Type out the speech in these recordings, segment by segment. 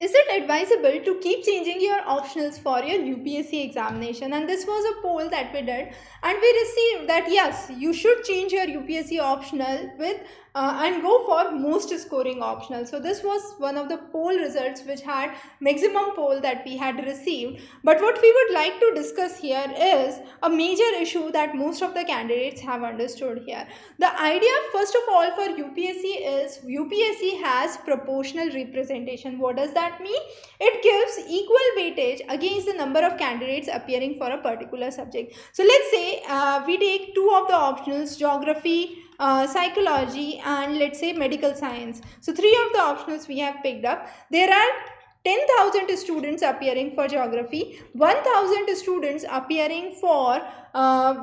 Is it advisable to keep changing your optionals for your UPSC examination? And this was a poll that we did, and we received that yes, you should change your UPSC optional with and go for most scoring optional. So this was one of the poll results which had maximum poll that we had received. But what we would like to discuss here is a major issue that most of the candidates have understood here. The idea, first of all, for UPSC is UPSC has proportional representation. What does that mean? It gives equal weightage against the number of candidates appearing for a particular subject. So let's say we take two of the optionals, geography, psychology, and let's say medical science. So three of the optionals we have picked up. There are 10,000 students appearing for geography, 1,000 students appearing for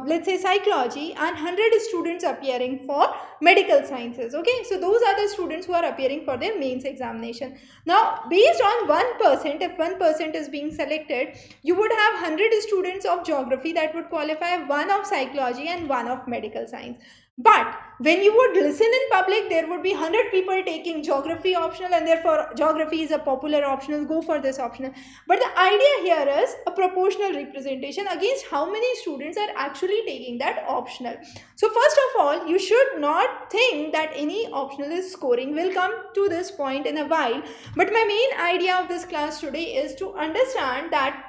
let's say psychology, and 100 students appearing for medical sciences. Okay, so those are the students who are appearing for their mains examination. Now based on 1%, if 1% is being selected, you would have 100 students of geography that would qualify, one of psychology and one of medical science. But when you would listen in public, there would be 100 people taking geography optional, and therefore geography is a popular optional, go for this optional. But the idea here is a proportional representation against how many students are actually taking that optional. So first of all, you should not think that any optional is scoring. We'll come to this point in a while. But my main idea of this class today is to understand that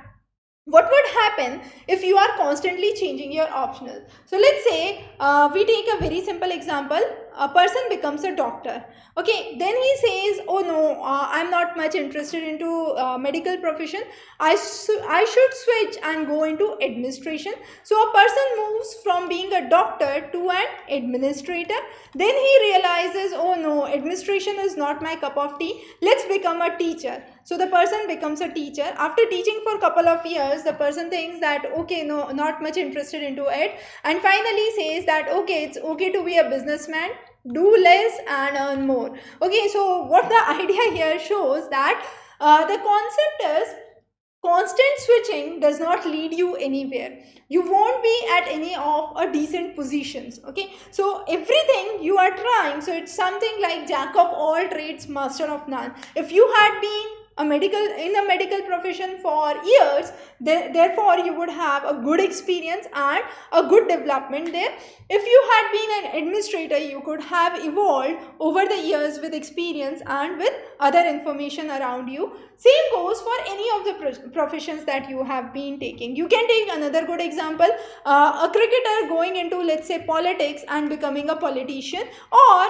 what would happen if you are constantly changing your optional. So let's say we take a very simple example. A person becomes a doctor. Okay, then he says, oh no, I'm not much interested into medical profession. I should switch and go into administration. So a person moves from being a doctor to an administrator. Then he realizes, oh no, administration is not my cup of tea. Let's become a teacher. So the person becomes a teacher. After teaching for a couple of years, the person thinks that okay, no, not much interested into it, and finally says that okay, it's okay to be a businessman, do less and earn more. Okay, so what the idea here shows that the concept is constant switching does not lead you anywhere. You won't be at any of a decent positions. Okay, so everything you are trying, so it's something like jack of all trades, master of none. If you had been a medical profession for years, therefore you would have a good experience and a good development there. If you had been an administrator, you could have evolved over the years with experience and with other information around you. Same goes for any of the professions that you have been taking. You can take another good example, a cricketer going into, let's say, politics and becoming a politician, or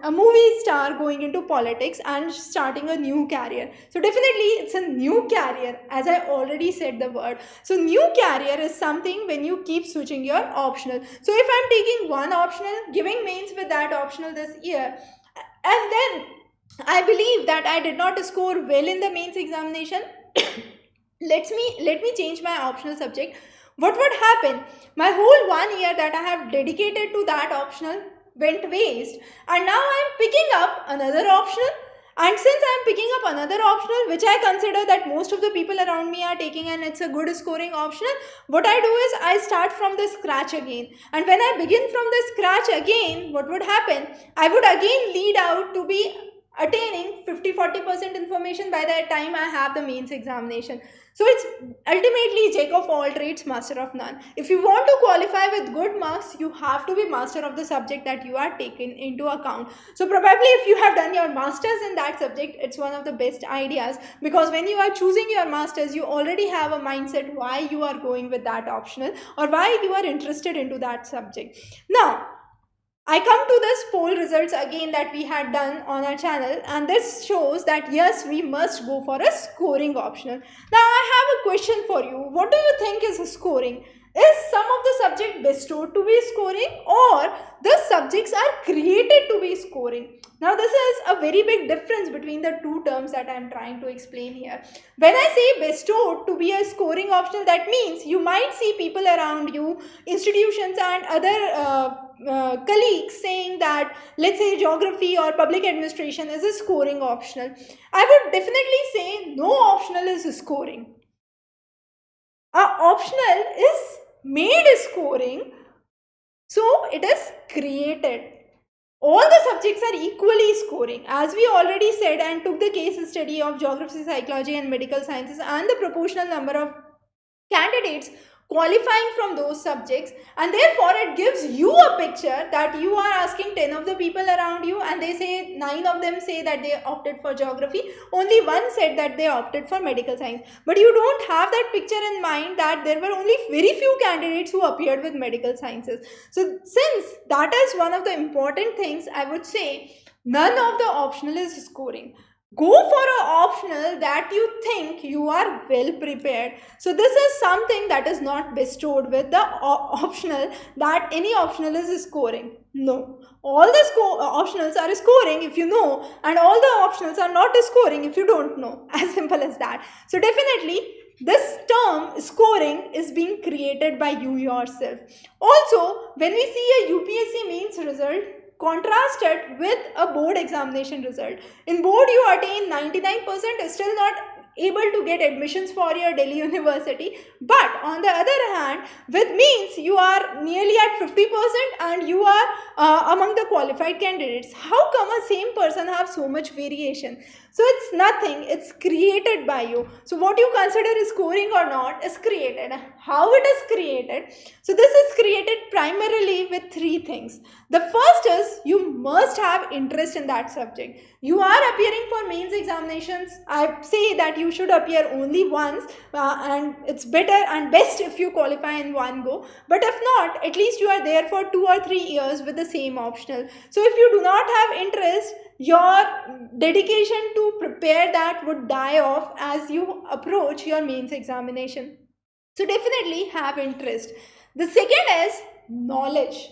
a movie star going into politics and starting a new career. So definitely it's a new career, as I already said the word. So new career is something when you keep switching your optional. So if I'm taking one optional, giving mains with that optional this year, and then I believe that I did not score well in the mains examination, let me change my optional subject. What would happen? My whole 1 year that I have dedicated to that optional went waste, and now I am picking up another optional. And since I am picking up another optional, which I consider that most of the people around me are taking, and it's a good scoring optional, what I do is I start from the scratch again. And when I begin from the scratch again, what would happen? I would again lead out to be attaining 50-40% information by the time I have the mains examination. So it's ultimately jack of all trades, master of none. If you want to qualify with good marks, you have to be master of the subject that you are taken into account. So probably if you have done your masters in that subject, it's one of the best ideas, because when you are choosing your masters, you already have a mindset why you are going with that optional or why you are interested into that subject. Now I come to this poll results again that we had done on our channel, and this shows that yes, we must go for a scoring optional. Now I have a question for you. What do you think is scoring? Is some of the subject bestowed to be scoring, or the subjects are created to be scoring? Now this is a very big difference between the two terms that I am trying to explain here. When I say bestowed to be a scoring optional, that means you might see people around you, institutions and other colleagues saying that, let's say, geography or public administration is a scoring optional. I would definitely say no optional is scoring. A optional is made scoring, so it is created. all the subjects are equally scoring. As we already said and took the case study of geography, psychology and medical sciences, and the proportional number of candidates qualifying from those subjects, and therefore it gives you a picture that you are asking 10 of the people around you and they say 9 of them say that they opted for geography, only one said that they opted for medical science, but you don't have that picture in mind that there were only very few candidates who appeared with medical sciences. So since that is one of the important things, I would say none of the optional is scoring. Go for an optional that you think you are well prepared. So this is something that is not bestowed with the optional, that any optional is scoring. No, all the optionals are scoring if you know, and all the optionals are not scoring if you don't know. As simple as that. So definitely this term scoring is being created by you yourself. Also, when we see a UPSC mains result, contrast it with a board examination result. In board you attain 99%, is still not able to get admissions for your Delhi University, but on the other hand with means you are nearly at 50% and you are among the qualified candidates. How come a same person have so much variation? So it's nothing, it's created by you. So what you consider is scoring or not is created. How it is created? So this is created primarily with three things. The first is you must have interest in that subject. You are appearing for mains examinations. I say that you should appear only once and it's better and best if you qualify in one go. But if not, at least you are there for 2 or 3 years with the same optional. So if you do not have interest, your dedication to prepare that would die off as you approach your mains examination. So definitely have interest. The second is knowledge.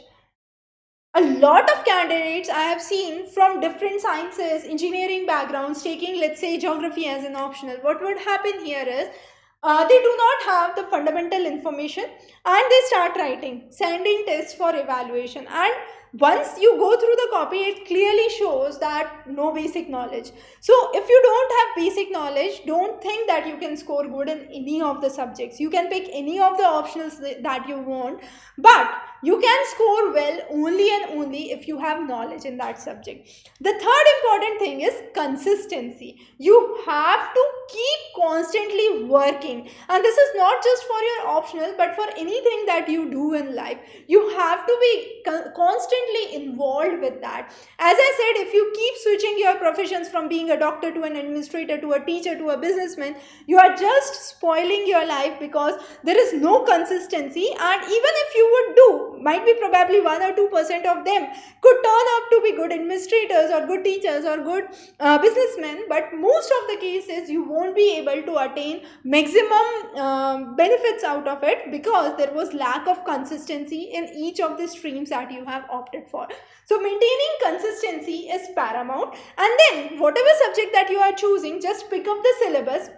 A lot of candidates I have seen from different sciences, engineering backgrounds, taking let's say geography as an optional. What would happen here is they do not have the fundamental information and they start writing, sending tests for evaluation, and once you go through the copy it clearly shows that no basic knowledge. So if you don't have basic knowledge, don't think that you can score good in any of the subjects. You can pick any of the optionals that you want, but you can score well only and only if you have knowledge in that subject. The third important thing is consistency. You have to keep constantly working, and this is not just for your optional but for anything that you do in life. You have to be constantly involved with that. As I said, if you keep switching your professions from being a doctor to an administrator to a teacher to a businessman, you are just spoiling your life because there is no consistency, and even if you would do, might be probably 1 or 2% of them could turn out to be good administrators or good teachers or good businessmen, but most of the cases you won't be able to attain maximum benefits out of it because there was lack of consistency in each of the streams that you have opted for. So maintaining consistency is paramount, and then whatever subject that you are choosing, just pick up the syllabus,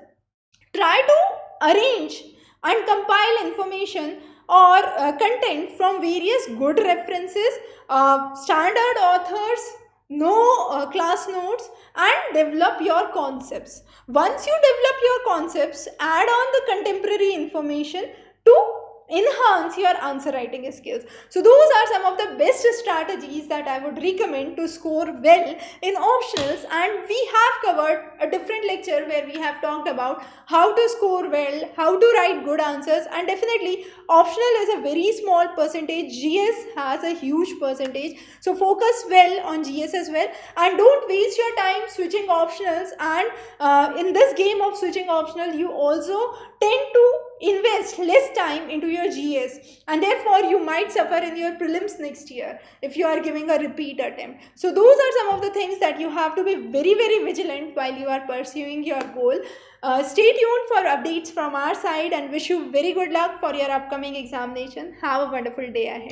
try to arrange and compile information or content from various good references, standard authors, no class notes, and develop your concepts. Once you develop your concepts, add on the contemporary information to enhance your answer writing skills. So those are some of the best strategies that I would recommend to score well in optionals, and we have covered a different lecture where we have talked about how to score well, how to write good answers, and definitely optional is a very small percentage. GS has a huge percentage, so focus well on GS as well, and don't waste your time switching optionals. And in this game of switching optional, you also tend to invest less time into your GS, and therefore you might suffer in your prelims next year if you are giving a repeat attempt. So those are some of the things that you have to be very vigilant while you are pursuing your goal. Stay tuned for updates from our side, and wish you very good luck for your upcoming examination. Have a wonderful day ahead.